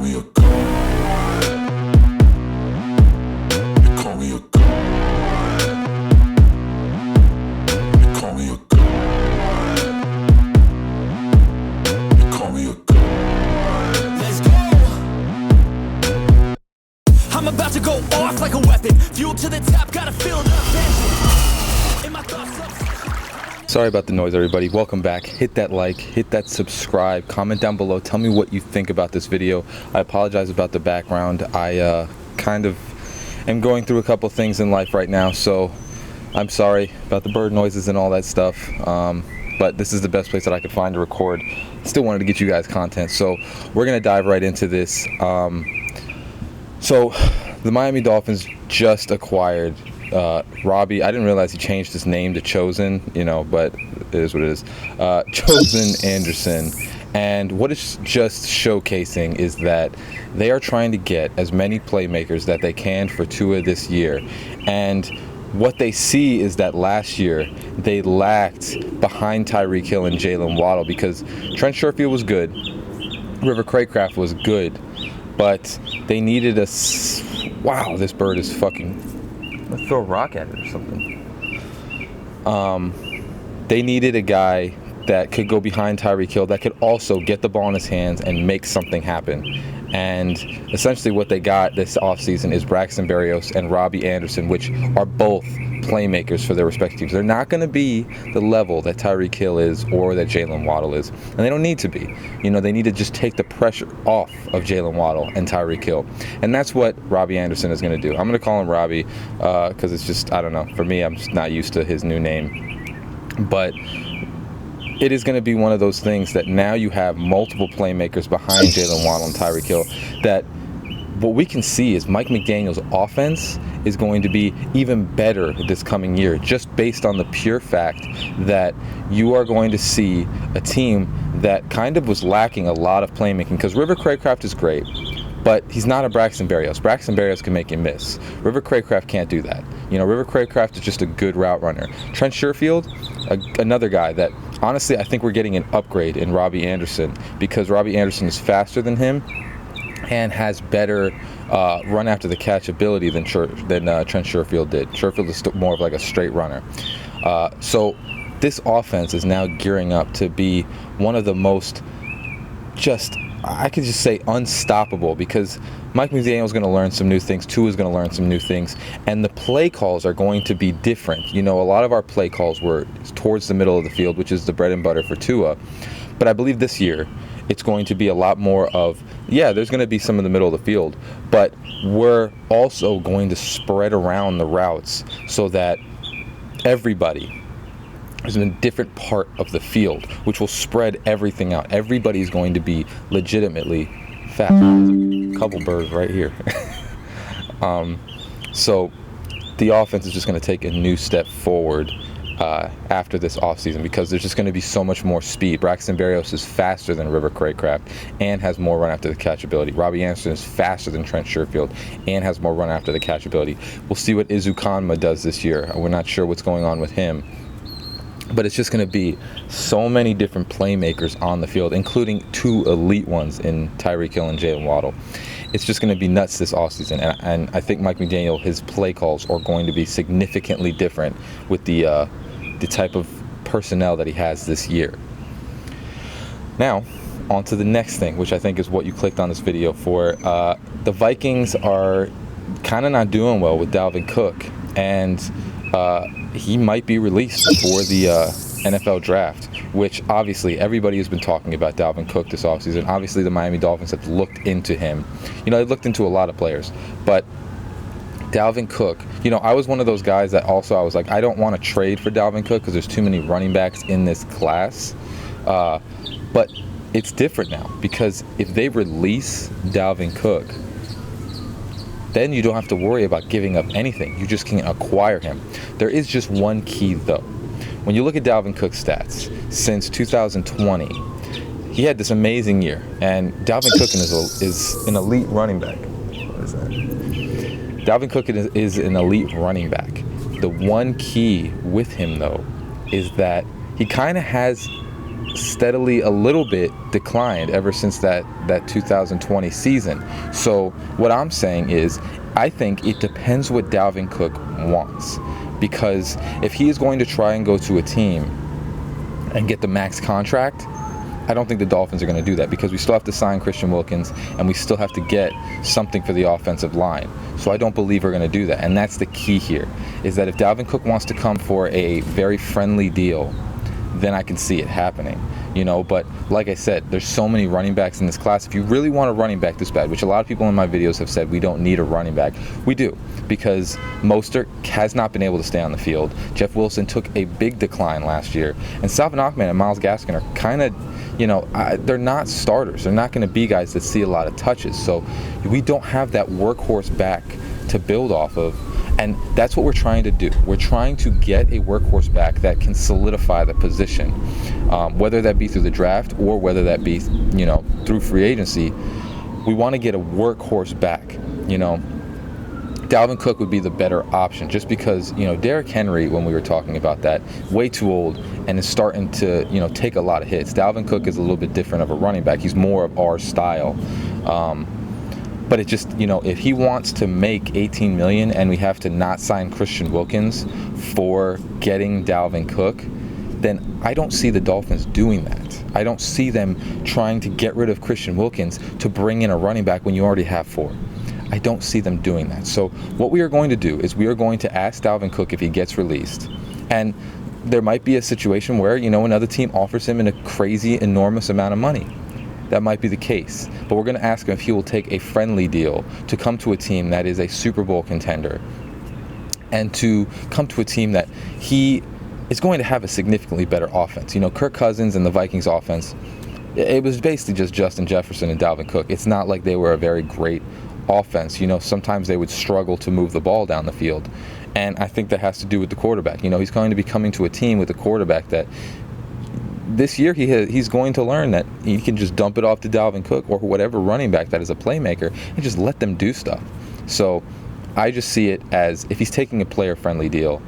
me a god. They call me a god. They call me a god. They call me a god. Let's go. I'm about to go off like a weapon. Fuel to the top, gotta feel the vengeance. In my thoughts. Sorry about the noise, everybody. Welcome back. Hit that like, hit that subscribe, comment down below. Tell me what you think about this video. I apologize about the background. I kind of am going through a couple things in life right now, so I'm sorry about the bird noises and all that stuff. But this is the best place that I could find to record. Still wanted to get you guys content, so we're gonna dive right into this. So the Miami Dolphins just acquired Robbie. I didn't realize he changed his name to Chosen, you know, but it is what it is. Chosen Anderson. And what it's just showcasing is that they are trying to get as many playmakers that they can for Tua this year. And what they see is that last year they lacked behind Tyreek Hill and Jalen Waddle because Trent Sherfield was good, River Craycraft was good, but they needed a... Wow, this bird is fucking... Let's throw a rock at it or something. They needed a guy that could go behind Tyreek Hill that could also get the ball in his hands and make something happen. And essentially what they got this offseason is Braxton Berrios and Robbie Anderson, which are both playmakers for their respective teams. They're not going to be the level that Tyreek Hill is or that Jalen Waddle is. And they don't need to be. You know, they need to just take the pressure off of Jalen Waddle and Tyreek Hill. And that's what Robbie Anderson is going to do. I'm going to call him Robbie because it's just, I don't know. For me, I'm just not used to his new name. But it is going to be one of those things that now you have multiple playmakers behind Jalen Waddle and Tyreek Hill, that what we can see is Mike McDaniel's offense is going to be even better this coming year, just based on the pure fact that you are going to see a team that kind of was lacking a lot of playmaking, because River Craycraft is great, but he's not a Braxton Berrios. Braxton Berrios can make you miss. River Craycraft can't do that. You know, River Craycraft is just a good route runner. Trent Sherfield, another guy that, honestly, I think we're getting an upgrade in Robbie Anderson, because Robbie Anderson is faster than him and has better run after the catch ability than Trent Sherfield did. Sherfield is more of like a straight runner. So this offense is now gearing up to be one of the most, just, I could just say, unstoppable, because Mike McDaniel is going to learn some new things. Tua is going to learn some new things, and the play calls are going to be different. You know, a lot of our play calls were towards the middle of the field, which is the bread and butter for Tua. But I believe this year it's going to be a lot more of, yeah, there's going to be some in the middle of the field, but we're also going to spread around the routes so that everybody is in a different part of the field, which will spread everything out. Everybody's going to be legitimately fast. There's a couple birds right here. So the offense is just going to take a new step forward after this offseason, because there's just going to be so much more speed. Braxton Berrios is faster than River Craycraft and has more run after the catch ability. Robbie Anderson is faster than Trent Sherfield and has more run after the catch ability. We'll see what Izukanma does this year. We're not sure what's going on with him. But it's just going to be so many different playmakers on the field, including two elite ones in Tyreek Hill and Jalen Waddle. It's just going to be nuts this offseason. And I think Mike McDaniel, his play calls are going to be significantly different with the type of personnel that he has this year. Now, on to the next thing, which I think is what you clicked on this video for. The Vikings are kind of not doing well with DALVIN Cook, and he might be released before the NFL draft, which obviously everybody has been talking about DALVIN Cook this offseason. Obviously, the Miami Dolphins have looked into him. You know, they've looked into a lot of players, but DALVIN Cook, you know, I was one of those guys that also, I was like, I don't want to trade for DALVIN Cook because there's too many running backs in this class. But it's different now, because if they release DALVIN Cook, then you don't have to worry about giving up anything. You just can acquire him. There is just one key, though. When you look at DALVIN Cook's stats, since 2020, he had this amazing year. And DALVIN Cook is an elite running back. What is that? DALVIN Cook is an elite running back. The one key with him, though, is that he kind of has steadily a little bit declined ever since that 2020 season. So what I'm saying is, I think it depends what Dalvin Cook wants, because if he is going to try and go to a team and get the max contract, I don't think the Dolphins are going to do that, because we still have to sign Christian Wilkins and we still have to get something for the offensive line. So I don't believe we're going to do that. And that's the key here, is that if Dalvin Cook wants to come for a very friendly deal, then I can see it happening. But like I said, there's so many running backs in this class. If you really want a running back this bad, which a lot of people in my videos have said we don't need a running back, we do, because Mostert has not been able to stay on the field. Jeff Wilson took a big decline last year, and Salvin Ahmed and Myles Gaskin are kind of, they're not starters. They're not going to be guys that see a lot of touches. So we don't have that workhorse back to build off of. And that's what we're trying to do. We're trying to get a workhorse back that can solidify the position, whether that be through the draft or whether that be, through free agency. We want to get a workhorse back. Dalvin Cook would be the better option, just because, Derrick Henry, when we were talking about that, way too old and is starting to, take a lot of hits. Dalvin Cook is a little bit different of a running back. He's more of our style. But it just, if he wants to make $18 million and we have to not sign Christian Wilkins for getting Dalvin Cook, then I don't see the Dolphins doing that. I don't see them trying to get rid of Christian Wilkins to bring in a running back when you already have 4. I don't see them doing that. So what we are going to do is we are going to ask Dalvin Cook if he gets released. And there might be a situation where, another team offers him a crazy, enormous amount of money. That might be the case. But we're going to ask him if he will take a friendly deal to come to a team that is a Super Bowl contender, and to come to a team that he is going to have a significantly better offense. Kirk Cousins and the Vikings offense, it was basically just Justin Jefferson and Dalvin Cook. It's not like they were a very great offense. Sometimes they would struggle to move the ball down the field. And I think that has to do with the quarterback. He's going to be coming to a team with a quarterback that this year he's going to learn that he can just dump it off to Dalvin Cook or whatever running back that is a playmaker and just let them do stuff. So I just see it as, if he's taking a player-friendly deal,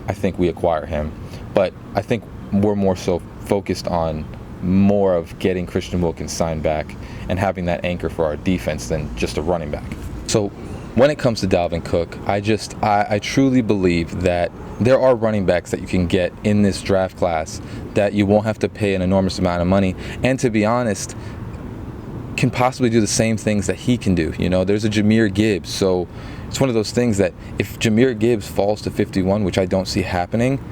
I think we acquire him. But I think we're more so focused on more of getting Christian Wilkins signed back and having that anchor for our defense than just a running back. So when it comes to Dalvin Cook, I truly believe that there are running backs that you can get in this draft class that you won't have to pay an enormous amount of money, and to be honest, can possibly do the same things that he can do. There's a Jahmyr Gibbs, so it's one of those things that if Jahmyr Gibbs falls to 51, which I don't see happening,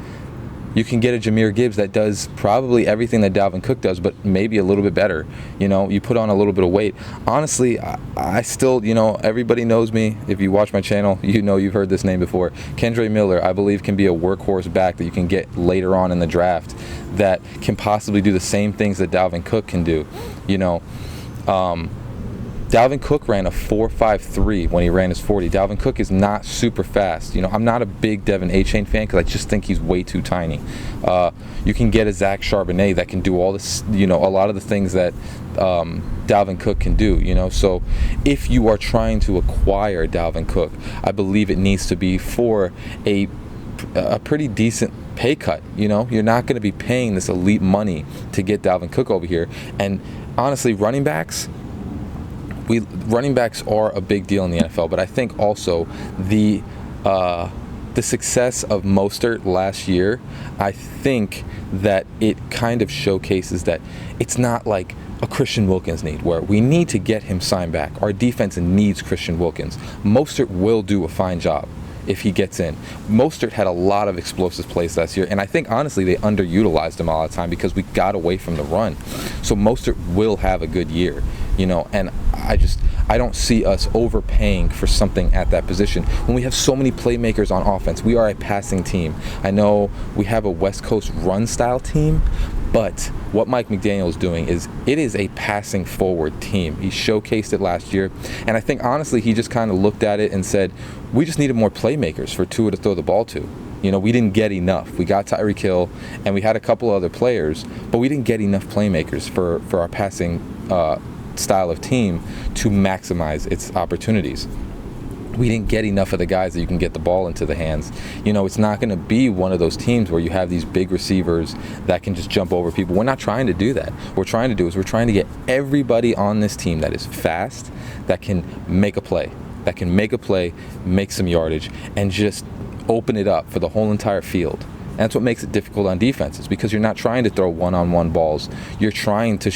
you can get a Jahmyr Gibbs that does probably everything that Dalvin Cook does, but maybe a little bit better. You put on a little bit of weight. Honestly, I still, everybody knows me. If you watch my channel, you've heard this name before. Kendre Miller, I believe, can be a workhorse back that you can get later on in the draft that can possibly do the same things that Dalvin Cook can do. Dalvin Cook ran a 4.53 when he ran his 40. Dalvin Cook is not super fast. I'm not a big Devin Achane fan because I just think he's way too tiny. You can get a Zach Charbonnet that can do all this, a lot of the things that Dalvin Cook can do. So if you are trying to acquire Dalvin Cook, I believe it needs to be for a pretty decent pay cut. You're not going to be paying this elite money to get Dalvin Cook over here. And honestly, running backs are a big deal in the NFL, but I think also the success of Mostert last year, I think that it kind of showcases that it's not like a Christian Wilkins need, where we need to get him signed back. Our defense needs Christian Wilkins. Mostert will do a fine job if he gets in. Mostert had a lot of explosive plays last year, and I think honestly they underutilized him all the time because we got away from the run. So Mostert will have a good year, and I don't see us overpaying for something at that position when we have so many playmakers on offense. We are a passing team. I know we have a West Coast run style team, but what Mike McDaniel is doing is it is a passing forward team. He showcased it last year, and I think honestly he just kind of looked at it and said, we just needed more playmakers for Tua to throw the ball to. We didn't get enough. We got Tyreek Hill and we had a couple other players, but we didn't get enough playmakers for our passing style of team to maximize its opportunities. we didn't get enough of the guys that you can get the ball into the hands. It's not going to be one of those teams where you have these big receivers that can just jump over people. We're not trying to do that. What we're trying to do is we're trying to get everybody on this team that is fast, that can make a play, make some yardage, and just open it up for the whole entire field. And that's what makes it difficult on defenses, because you're not trying to throw one-on-one balls. You're trying to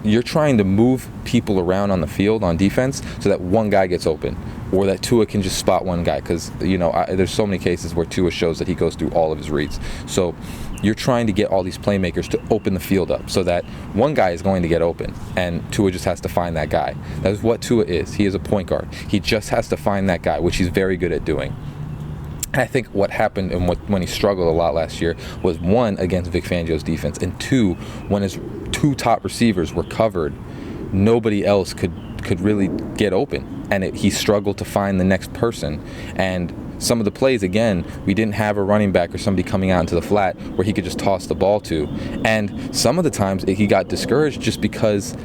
you're trying to move people around on the field on defense so that one guy gets open, or that Tua can just spot one guy, because there's so many cases where Tua shows that he goes through all of his reads. So you're trying to get all these playmakers to open the field up so that one guy is going to get open, and Tua just has to find that guy. That is what Tua is. He is a point guard. He just has to find that guy, which he's very good at doing. I think what happened and when he struggled a lot last year was, one, against Vic Fangio's defense, and two, when his two top receivers were covered, nobody else could really get open, and he struggled to find the next person. And some of the plays, again, we didn't have a running back or somebody coming out into the flat where he could just toss the ball to. And some of the times he got discouraged just because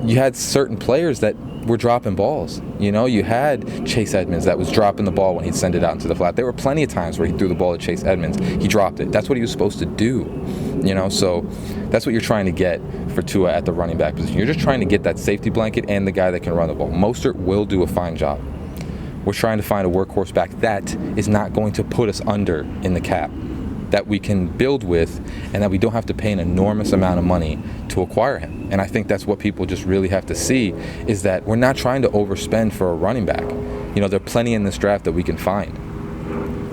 you had certain players that were dropping balls. You had Chase Edmonds that was dropping the ball when he'd send it out into the flat. There were plenty of times where he threw the ball at Chase Edmonds. He dropped it. That's what he was supposed to do. So that's what you're trying to get for Tua at the running back position. You're just trying to get that safety blanket and the guy that can run the ball. Mostert will do a fine job. We're trying to find a workhorse back that is not going to put us under in the cap, that we can build with, and that we don't have to pay an enormous amount of money to acquire him. And I think that's what people just really have to see, is that we're not trying to overspend for a running back. There are plenty in this draft that we can find.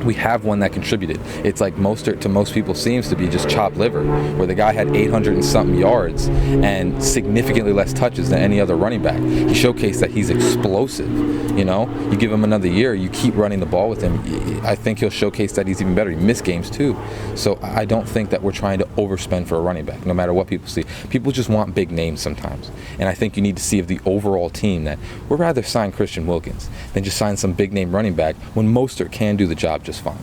We have one that contributed. It's like Mostert, to most people, seems to be just chopped liver, where the guy had 800 and something yards and significantly less touches than any other running back. He showcased that he's explosive. You give him another year, you keep running the ball with him, I think he'll showcase that he's even better. He missed games too. So I don't think that we're trying to overspend for a running back, no matter what people see. People just want big names sometimes. And I think you need to see of the overall team that we'd rather sign Christian Wilkins than just sign some big name running back when Mostert can do the job just fine.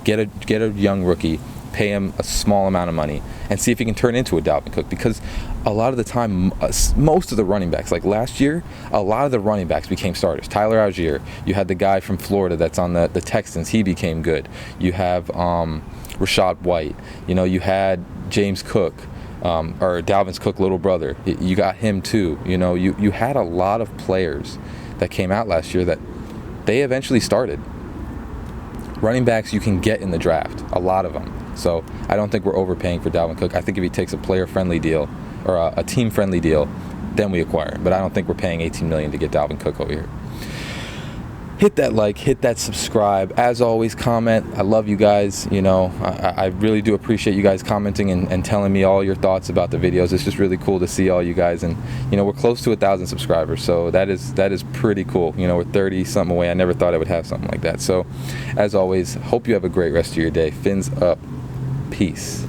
Get a young rookie, pay him a small amount of money, and see if he can turn into a Dalvin Cook. Because a lot of the time, most of the running backs, like last year, a lot of the running backs became starters. Tyler Algier, you had the guy from Florida that's on the Texans, he became good. You have Rashad White. You had James Cook, or Dalvin's Cook little brother. You got him too. You had a lot of players that came out last year that they eventually started. Running backs you can get in the draft, a lot of them. So I don't think we're overpaying for Dalvin Cook. I think if he takes a player-friendly deal or a team-friendly deal, then we acquire him. But I don't think we're paying $18 million to get Dalvin Cook over here. Hit that like, hit that subscribe. As always, comment. I love you guys. I really do appreciate you guys commenting and telling me all your thoughts about the videos. It's just really cool to see all you guys. And we're close to 1,000 subscribers, so that is pretty cool. We're 30 something away. I never thought I would have something like that. So as always, hope you have a great rest of your day. Fins up. Peace.